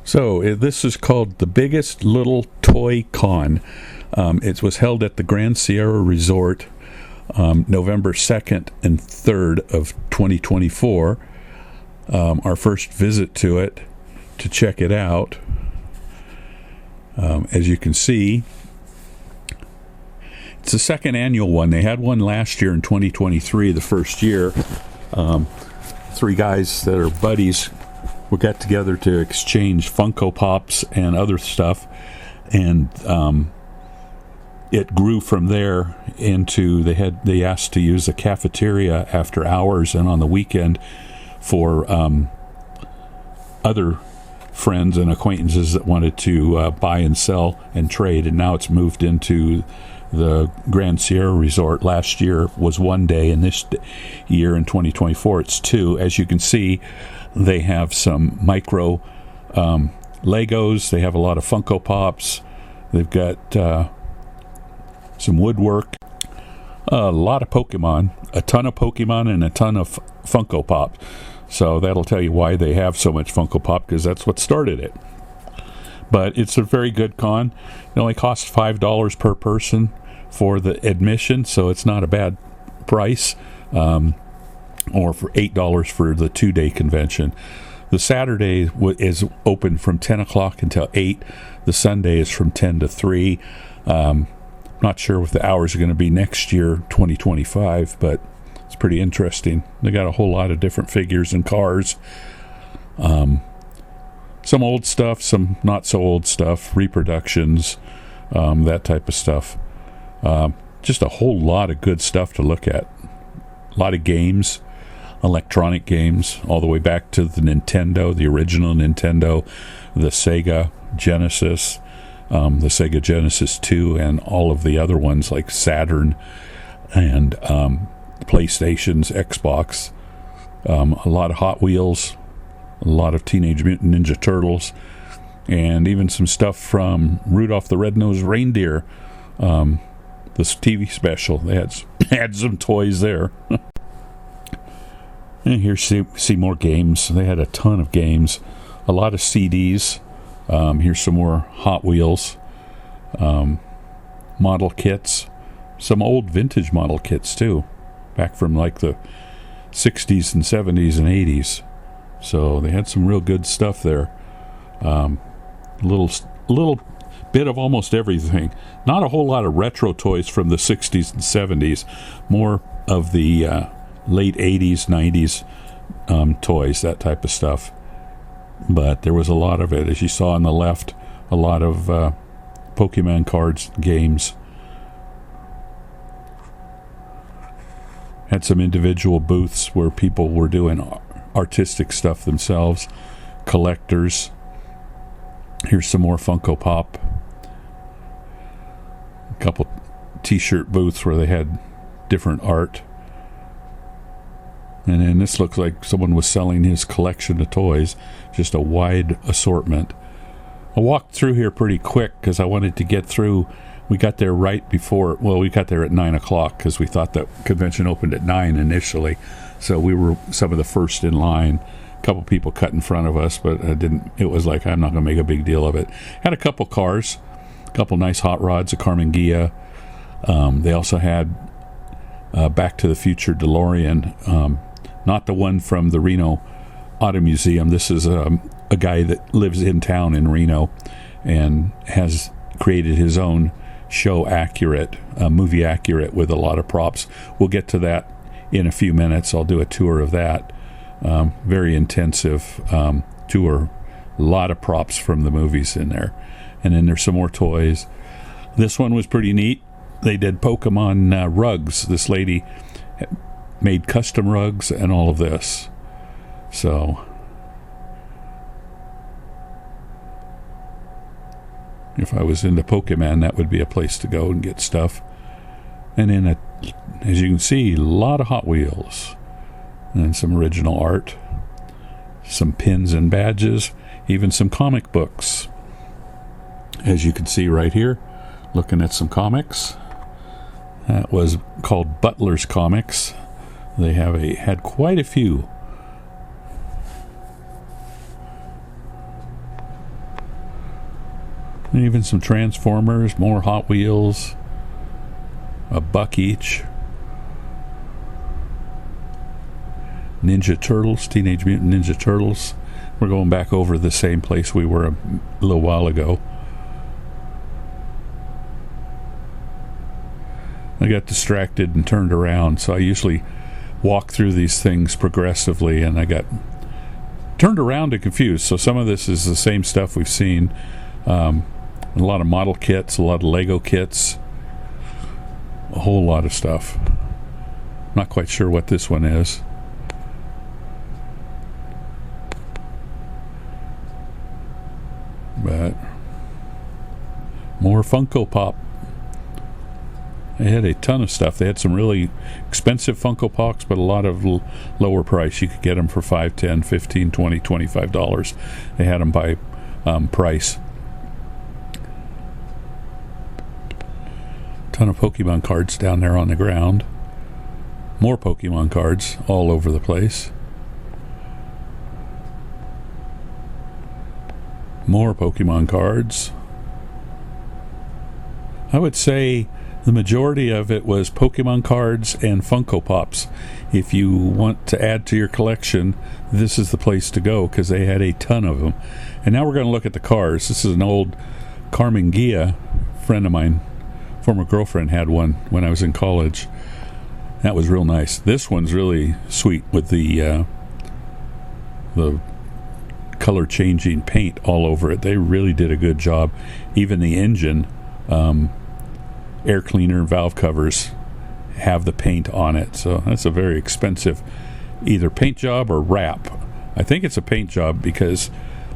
So this is called the Biggest Little Toy Con. It was held at the Grand Sierra Resort November 2nd and 3rd of 2024. Our first visit to it to check it out. As you can see, it's the second annual one. They had one last year in 2023, the first year. Three guys that are buddies, we got together to exchange Funko Pops and other stuff, and it grew from there into they asked to use a cafeteria after hours and on the weekend for other friends and acquaintances that wanted to buy and sell and trade, and now it's moved into the Grand Sierra Resort. Last year was one day, and this year in 2024 it's two. As you can see, they have some micro Legos. They have a lot of Funko Pops. They've got some woodwork, a lot of Pokemon, a ton of Pokemon, and a ton of Funko Pops. So that'll tell you why they have so much Funko Pop, because that's what started it. But it's a very good con. It only costs $5 per person for the admission, so it's not a bad price. Or for $8 for the 2-day convention. The Saturday is open from 10 o'clock until 8. The Sunday is from 10 to 3. Not sure what the hours are going to be next year, 2025, but it's pretty interesting. They got a whole lot of different figures and cars. Some old stuff, some not so old stuff, reproductions, that type of stuff. Just a whole lot of good stuff to look at. A lot of games. Electronic games, all the way back to the Nintendo, the original Nintendo, the Sega Genesis, the Sega Genesis 2, and all of the other ones like Saturn and PlayStations, Xbox, a lot of Hot Wheels, a lot of Teenage Mutant Ninja Turtles, and even some stuff from Rudolph the Red-Nosed Reindeer, this TV special. They had some toys there. And here see more games. They had a ton of games, a lot of CDs. Here's some more Hot Wheels model kits, some old vintage model kits too, back from like the 60s and 70s and 80s. So they had some real good stuff there. Little bit of almost everything. Not a whole lot of retro toys from the 60s and 70s. More of the late 80s, 90s toys, that type of stuff. But there was a lot of it. As you saw on the left, a lot of Pokemon cards, games. Had some individual booths where people were doing artistic stuff themselves. Collectors. Here's some more Funko Pop. A couple t-shirt booths where they had different art. And then this looks like someone was selling his collection of toys. Just a wide assortment. I walked through here pretty quick because I wanted to get through. We got there right before, we got there at 9 o'clock because we thought the convention opened at 9 initially. So we were some of the first in line. A couple people cut in front of us, but it was like, I'm not going to make a big deal of it. Had a couple cars, a couple nice hot rods, a Carmen Ghia. They also had Back to the Future DeLorean. Not the one from the Reno Auto Museum. This is a guy that lives in town in Reno and has created his own show accurate, movie accurate, with a lot of props. We'll get to that in a few minutes. I'll do a tour of that. Very intensive tour. A lot of props from the movies in there. And then there's some more toys. This one was pretty neat. They did Pokemon rugs. This lady made custom rugs and all of this. So if I was into Pokemon, that would be a place to go and get stuff. And then, as you can see, a lot of Hot Wheels and some original art, some pins and badges, even some comic books. As you can see right here, looking at some comics. That was called Butler's Comics. They had quite a few. And even some Transformers, more Hot Wheels, $1 each. Ninja Turtles, Teenage Mutant Ninja Turtles. We're going back over the same place we were a little while ago. I got distracted and turned around, so I usually walk through these things progressively, and I got turned around and confused. So some of this is the same stuff we've seen. A lot of model kits, a lot of Lego kits, a whole lot of stuff. Not quite sure what this one is. But more Funko Pop. They had a ton of stuff. They had some really expensive Funko Pops, but a lot of lower price. You could get them for $5, $10, $15, $20, $25. They had them by price. Ton of Pokemon cards down there on the ground. More Pokemon cards all over the place. More Pokemon cards. I would say the majority of it was Pokemon cards and Funko Pops. If you want to add to your collection, this is the place to go, because they had a ton of them. And now we're going to look at the cars. This is an old Carmen Ghia. Friend of mine, former girlfriend, had one when I was in college. That was real nice. This one's really sweet with the color changing paint all over it. They really did a good job. Even the engine, air cleaner and valve covers have the paint on it, so that's a very expensive either paint job or wrap. I think it's a paint job, because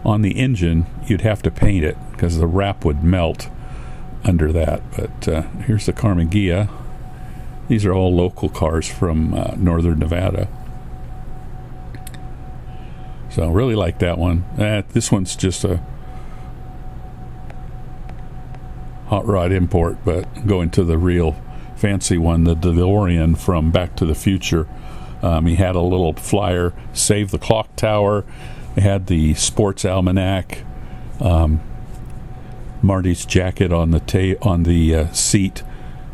on the engine you'd have to paint it because the wrap would melt under that. But here's the Carmen Ghia. These are all local cars from northern Nevada, so I really like that one. This one's just a hot rod import, but going to the real fancy one, the DeLorean from Back to the Future. He had a little flyer, Save the Clock Tower. He had the sports almanac, Marty's jacket on the seat,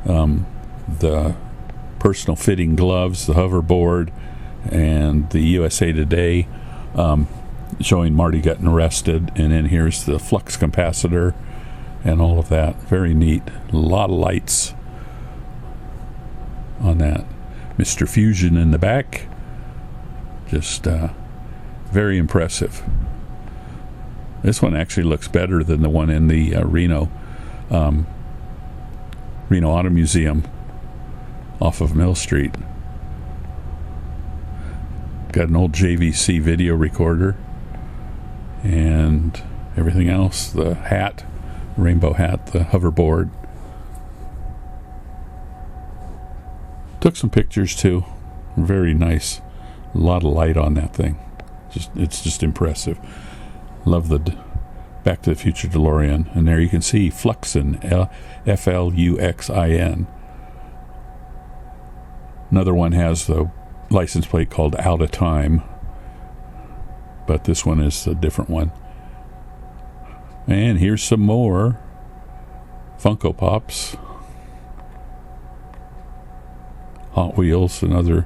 the personal fitting gloves, the hoverboard, and the USA Today, showing Marty getting arrested. And then here's the flux capacitor and all of that. Very neat. A lot of lights on that. Mr. Fusion in the back. Just very impressive. This one actually looks better than the one in the Reno Auto Museum off of Mill Street. Got an old JVC video recorder and everything else. The hat, rainbow hat, the hoverboard. Took some pictures too. Very nice. A lot of light on that thing. It's just impressive. Love the Back to the Future DeLorean. And there you can see Fluxin, Fluxin. Another one has the license plate called Out of Time, but this one is a different one. And here's some more Funko Pops, Hot Wheels, and other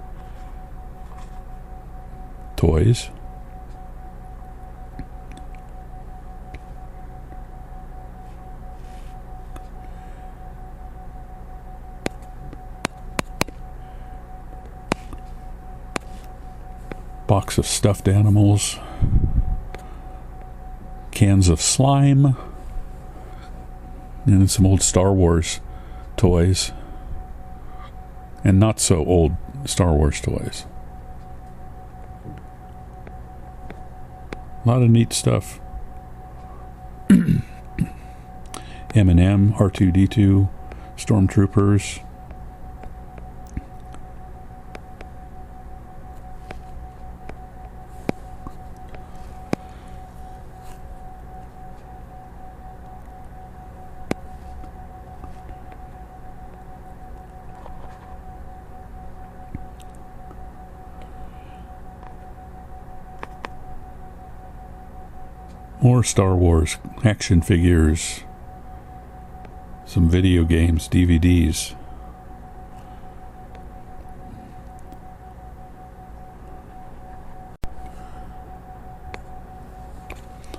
toys. Box of stuffed animals, cans of slime, and some old Star Wars toys, and not so old Star Wars toys. A lot of neat stuff. M&M, R2-D2, Stormtroopers. More Star Wars action figures, some video games, DVDs.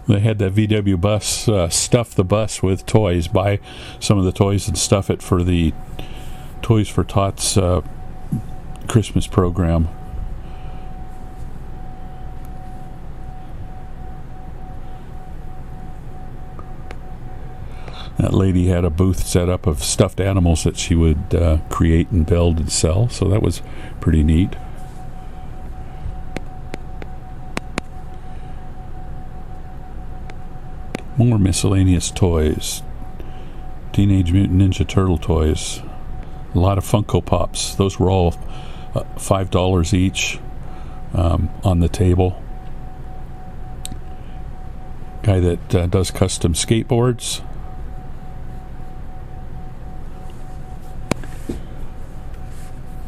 They had that VW bus, stuff the bus with toys, buy some of the toys and stuff it for the Toys for Tots Christmas program. That lady had a booth set up of stuffed animals that she would create and build and sell, so that was pretty neat. More miscellaneous toys. Teenage Mutant Ninja Turtle toys. A lot of Funko Pops. Those were all $5 each on the table. Guy that does custom skateboards.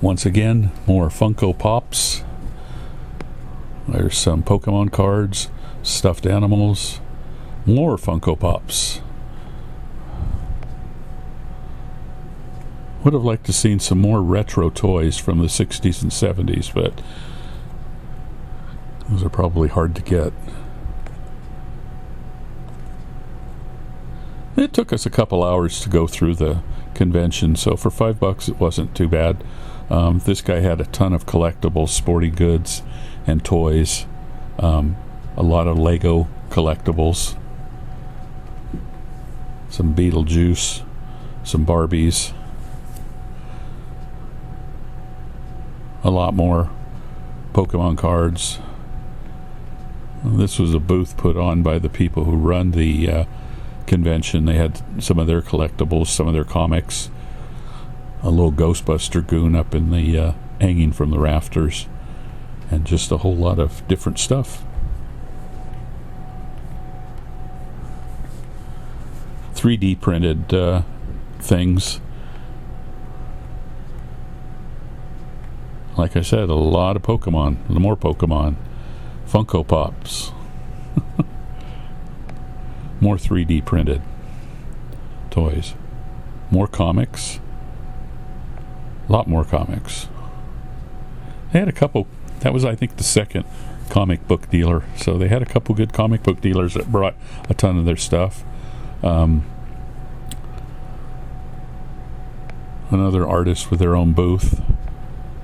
Once again, more Funko Pops. There's some Pokemon cards, stuffed animals, more Funko Pops. Would have liked to seen some more retro toys from the 60s and 70s, but those are probably hard to get. It took us a couple hours to go through the convention, so for $5 it wasn't too bad. This guy had a ton of collectibles, sporting goods, and toys. A lot of Lego collectibles. Some Beetlejuice, some Barbies. A lot more Pokemon cards. This was a booth put on by the people who run the convention. They had some of their collectibles, some of their comics. A little Ghostbuster goon up in the hanging from the rafters, and just a whole lot of different stuff. 3D printed things. Like I said, a lot of Pokemon, more Pokemon. Funko Pops. More 3D printed toys. More comics. A lot more comics. They had a couple. That was, I think, the second comic book dealer. So they had a couple good comic book dealers that brought a ton of their stuff. Another artist with their own booth.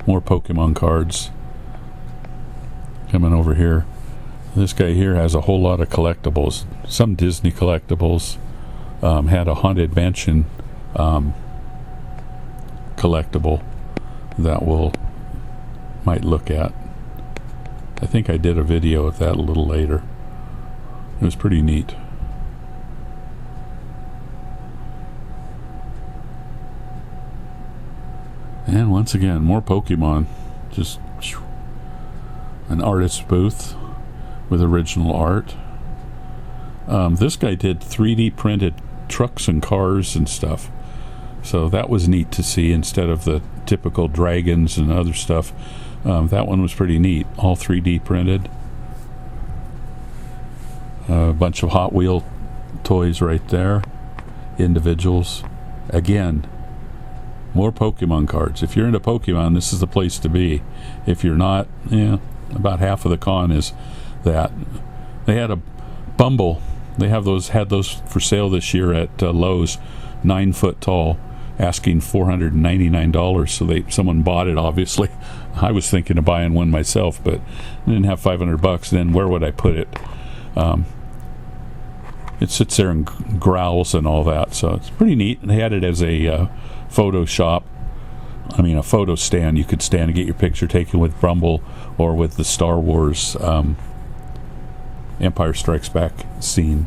More Pokemon cards. Coming over here. This guy here has a whole lot of collectibles. Some Disney collectibles. Had a Haunted Mansion collectible that we'll might look at. I think I did a video of that a little later. It was pretty neat. And once again, more Pokemon. Just an artist's booth with original art. This guy did 3D printed trucks and cars and stuff. So that was neat to see instead of the typical dragons and other stuff. That one was pretty neat. All 3D printed. A bunch of Hot Wheel toys right there. Individuals. Again, more Pokemon cards. If you're into Pokemon, this is the place to be. If you're not, about half of the con is that. They had a Bumble. They had those for sale this year at Lowe's, 9 foot tall, asking $499. So someone bought it. Obviously, I was thinking of buying one myself, but I didn't have $500. Then where would I put it? It sits there and growls and all that. So it's pretty neat. And they had it as a photo shop. I mean, a photo stand. You could stand and get your picture taken with Bumble or with the Star Wars Empire Strikes Back scene.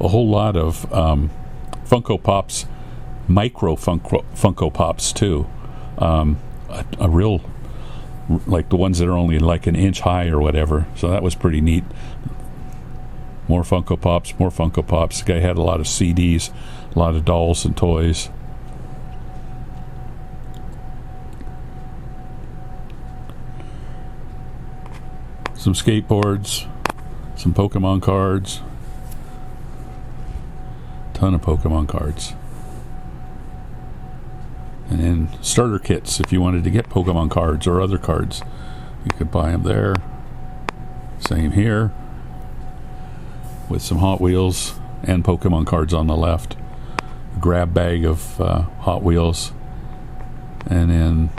A whole lot of Funko Pops, micro Funko Pops too. A real, like the ones that are only like an inch high or whatever. So that was pretty neat. More Funko Pops, more Funko Pops. The guy had a lot of CDs, a lot of dolls and toys. Some skateboards, some Pokemon cards, ton of Pokemon cards. And then starter kits, if you wanted to get Pokemon cards or other cards, you could buy them there. Same here, with some Hot Wheels and Pokemon cards on the left. A grab bag of Hot Wheels. And then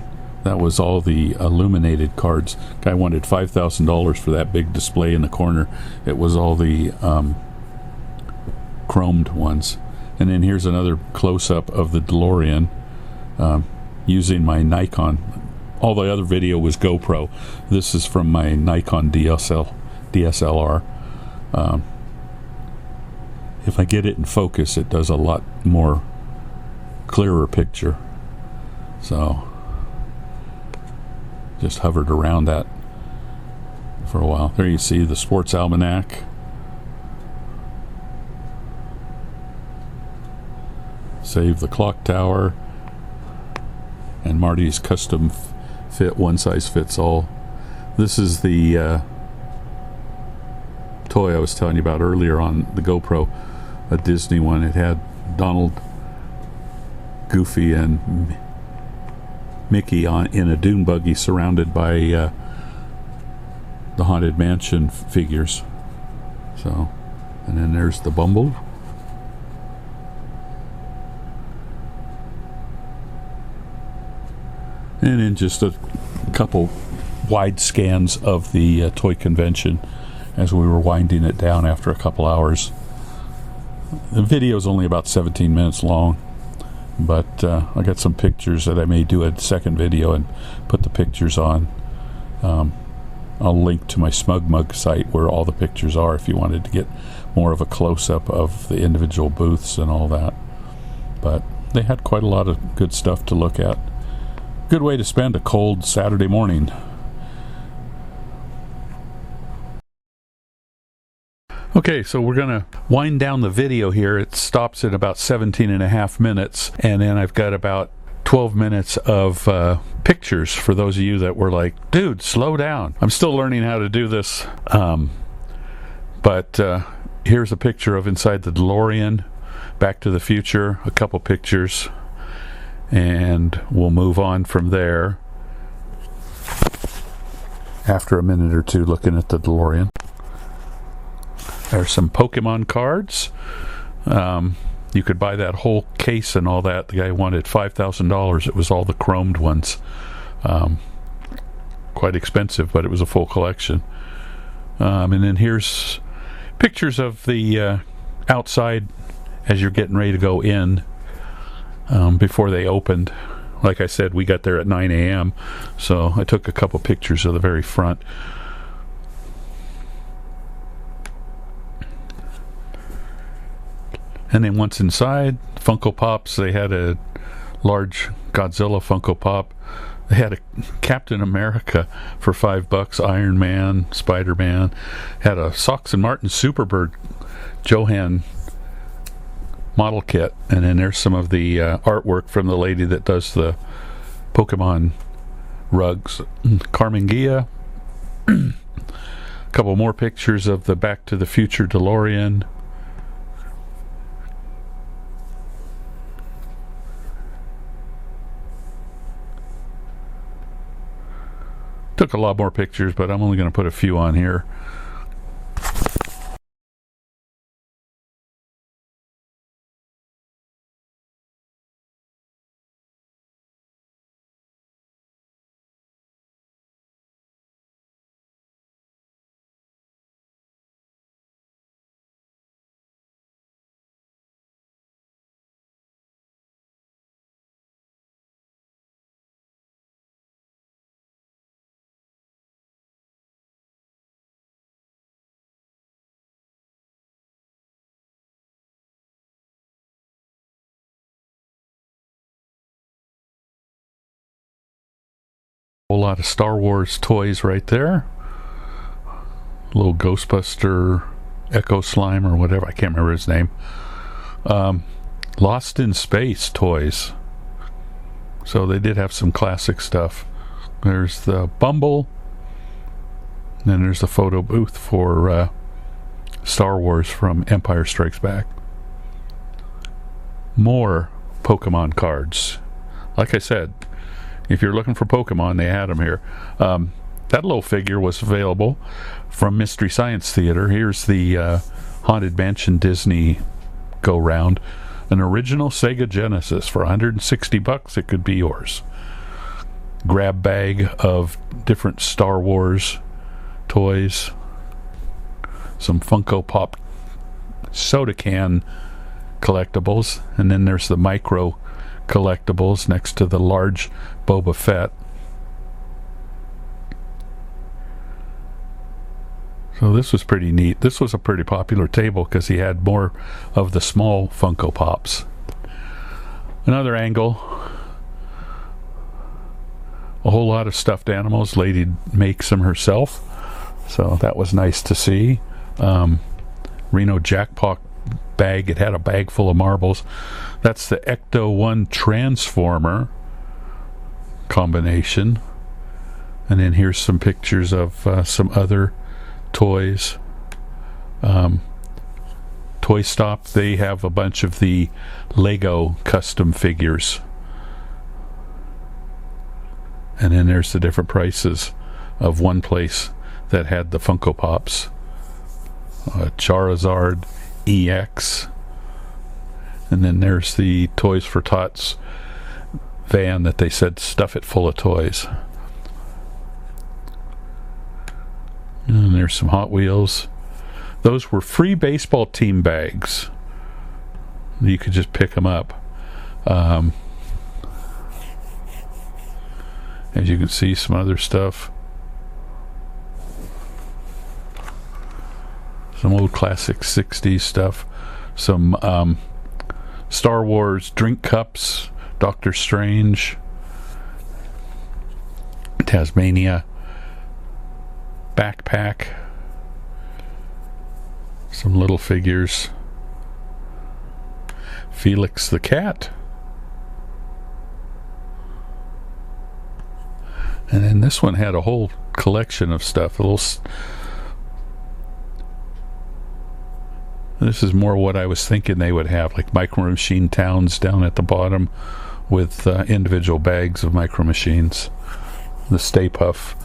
that was all the illuminated cards. Guy wanted $5,000 for that big display in the corner. It was all the chromed ones. And then here's another close-up of the DeLorean. Using my Nikon. All the other video was GoPro. This is from my Nikon DSLR. If I get it in focus, it does a lot more clearer picture. So just hovered around that for a while. There you see the Sports Almanac. Save the Clock Tower. And Marty's custom fit, one size fits all. This is the toy I was telling you about earlier on the GoPro, a Disney one. It had Donald, Goofy, and Mickey in a dune buggy surrounded by the Haunted Mansion figures. So, and then there's the Bumble. And then just a couple wide scans of the toy convention as we were winding it down after a couple hours. The video is only about 17 minutes long, but I got some pictures that I may do a second video and put the pictures on. I'll link to my SmugMug site where all the pictures are if you wanted to get more of a close-up of the individual booths and all that. But they had quite a lot of good stuff to look at. Good way to spend a cold Saturday morning. Okay, so we're going to wind down the video here. It stops at about 17 and a half minutes, and then I've got about 12 minutes of pictures for those of you that were like, dude, slow down. I'm still learning how to do this. But here's a picture of inside the DeLorean, Back to the Future, a couple pictures. And we'll move on from there after a minute or two looking at the DeLorean. There's some Pokemon cards. You could buy that whole case and all that. The guy wanted $5,000. It was all the chromed ones. Quite expensive, but it was a full collection. And then here's pictures of the outside as you're getting ready to go in. Before they opened. Like I said, we got there at 9 a.m. So I took a couple pictures of the very front. And then once inside, Funko Pops. They had a large Godzilla Funko Pop. They had a Captain America for $5, Iron Man, Spider-Man. Had a Sox and Martin Superbird Johan model kit, and then there's some of the artwork from the lady that does the Pokemon rugs. Carmen Gia. A couple more pictures of the Back to the Future DeLorean. Took a lot more pictures, but I'm only going to put a few on here. Whole lot of Star Wars toys right there. Little Ghostbuster Echo Slime or whatever, I can't remember his name. Lost in Space toys. So they did have some classic stuff. There's the Bumble. And then there's the photo booth for Star Wars from Empire Strikes Back. more Pokemon cards. Like I said, if you're looking for Pokemon, they had them here. That little figure was available from Mystery Science Theater. Here's the Haunted Mansion Disney go-round. An original Sega Genesis for $160. It could be yours. Grab bag of different Star Wars toys. Some Funko Pop soda can collectibles. And then there's the micro collectibles next to the large Boba Fett. So this was pretty neat. This was a pretty popular table because he had more of the small Funko Pops. Another angle. A whole lot of stuffed animals. Lady makes them herself. So that was nice to see. Reno Jackpot bag. It had a bag full of marbles. That's the Ecto-1 Transformer combination. And then here's some pictures of some other toys. Toy Stop, they have a bunch of the Lego custom figures. And then there's the different prices of one place that had the Funko Pops. Charizard EX. And then there's the Toys for Tots van that they said stuff it full of toys. And there's some Hot Wheels. Those were free baseball team bags. You could just pick them up. As you can see, some other stuff. Some old classic 60s stuff. Some Star Wars drink cups. Doctor Strange. Tasmania backpack. Some little figures. Felix the cat. And then this one had a whole collection of stuff. This is more what I was thinking they would have, like Micro Machine Towns down at the bottom with individual bags of Micro Machines. The Stay Puft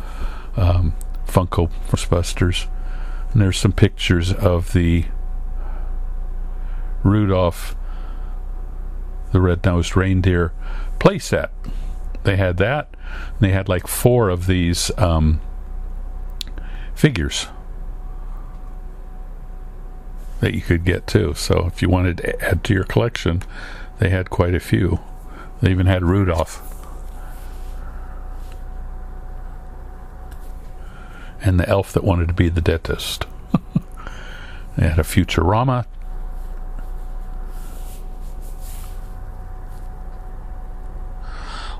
Funko Busters. And there's some pictures of the Rudolph the Red-Nosed Reindeer playset. They had that. And they had like 4 of these figures that you could get too. So if you wanted to add to your collection, they had quite a few. They even had Rudolph. And the elf that wanted to be the dentist. They had a Futurama.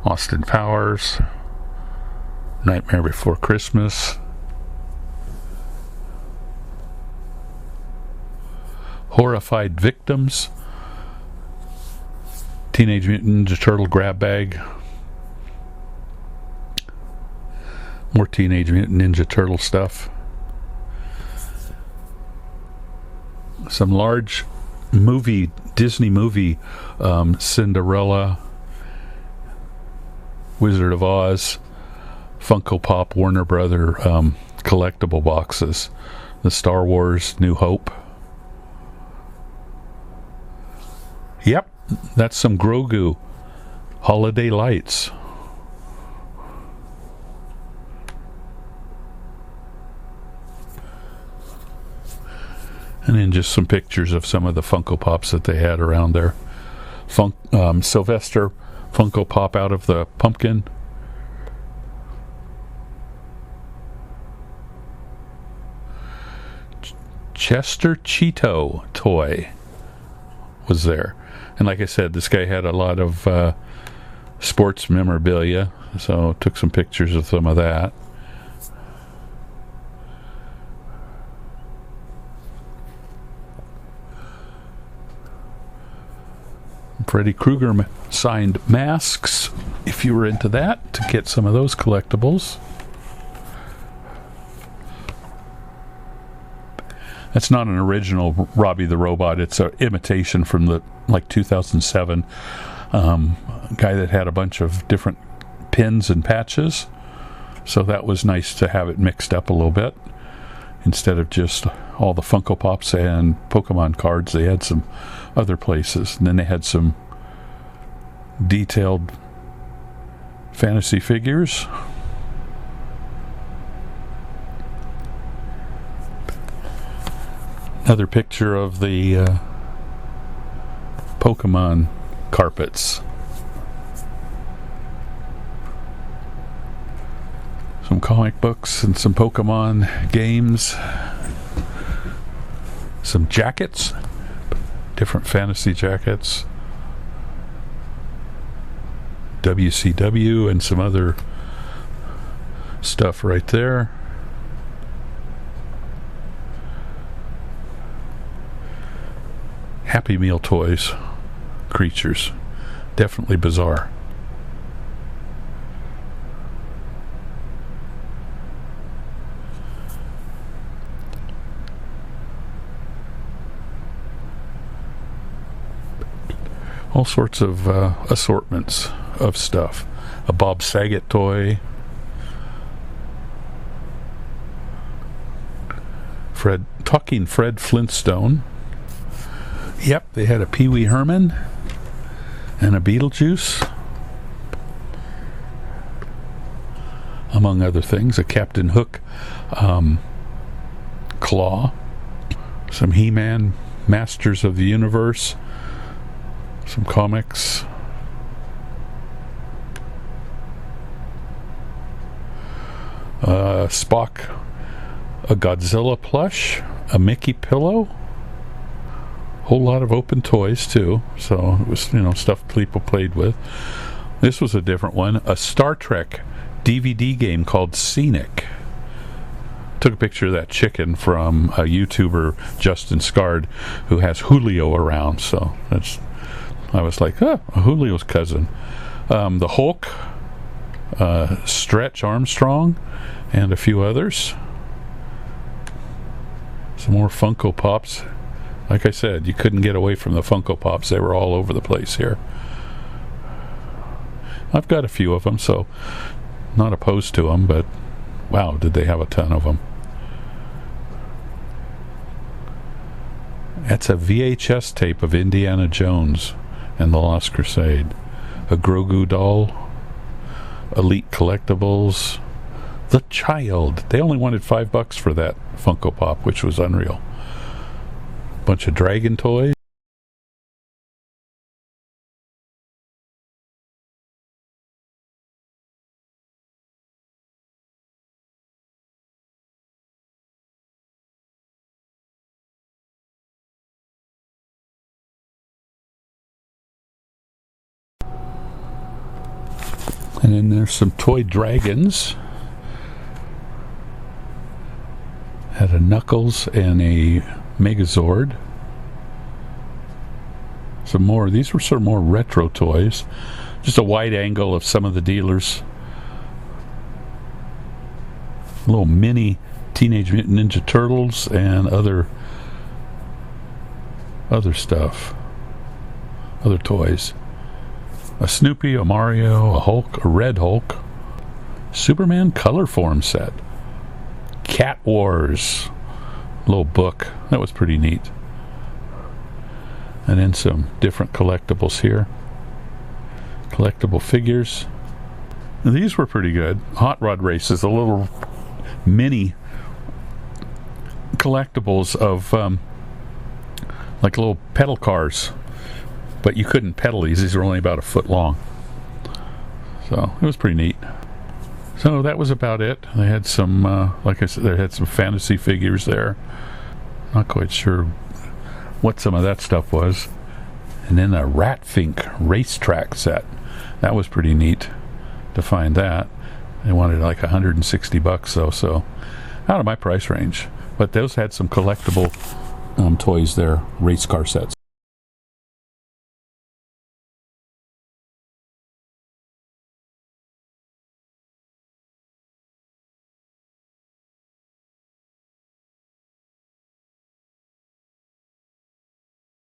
Austin Powers. Nightmare Before Christmas. Horrified Victims. Teenage Mutant Ninja Turtle grab bag. More Teenage Mutant Ninja Turtle stuff. Some large Disney movie, Cinderella, Wizard of Oz, Funko Pop, Warner Brother collectible boxes. The Star Wars New Hope. Yep, that's some Grogu holiday lights. And then just some pictures of some of the Funko Pops that they had around there. Sylvester Funko Pop out of the pumpkin. Chester Cheeto toy was there. And like I said, this guy had a lot of sports memorabilia, so took some pictures of some of that. Freddy Krueger signed masks, if you were into that, to get some of those collectibles. That's not an original Robbie the Robot. It's an imitation from the 2007 guy that had a bunch of different pins and patches. So that was nice to have it mixed up a little bit. Instead of just all the Funko Pops and Pokemon cards, they had some other places. And then they had some detailed fantasy figures. Another picture of the Pokemon carpets. Some comic books and some Pokemon games. Some jackets. Different fantasy jackets. WCW and some other stuff right there. Happy Meal toys, creatures, definitely bizarre. All sorts of assortments of stuff. A Bob Saget toy. Talking Fred Flintstone. Yep, they had a Pee Wee Herman and a Beetlejuice, among other things. A Captain Hook claw, some He-Man, Masters of the Universe, some comics, Spock, a Godzilla plush, a Mickey pillow. Whole lot of open toys too, so it was, stuff people played with. This was a different one, a Star Trek DVD game called Scenic. Took a picture of that chicken from a YouTuber, Justin Scard, who has Julio around, so I was like, Julio's cousin. The Hulk, Stretch Armstrong, and a few others. Some more Funko Pops. Like I said, you couldn't get away from the Funko Pops. They were all over the place here. I've got a few of them, so not opposed to them, but wow, did they have a ton of them. That's a VHS tape of Indiana Jones and the Lost Crusade. A Grogu doll. Elite Collectibles. The Child. They only wanted $5 for that Funko Pop, which was unreal. Bunch of dragon toys. And then there's some toy dragons. Had a Knuckles and a Megazord. Some more. These were sort of more retro toys. Just a wide angle of some of the dealers. Little mini Teenage Mutant Ninja Turtles and other stuff. Other toys. A Snoopy, a Mario, a Hulk, a Red Hulk. Superman color form set. Cat Wars. Little book. That was pretty neat. And then some different collectibles here. Collectible figures. Now, these were pretty good. Hot Rod Races. A little mini collectibles of like little pedal cars. But you couldn't pedal these. These were only about a foot long. So it was pretty neat. So that was about it. They had some, like I said, they had some fantasy figures there. Not quite sure what some of that stuff was. And then a Ratfink racetrack set. That was pretty neat to find that. They wanted like $160 though, so out of my price range. But those had some collectible toys there, race car sets.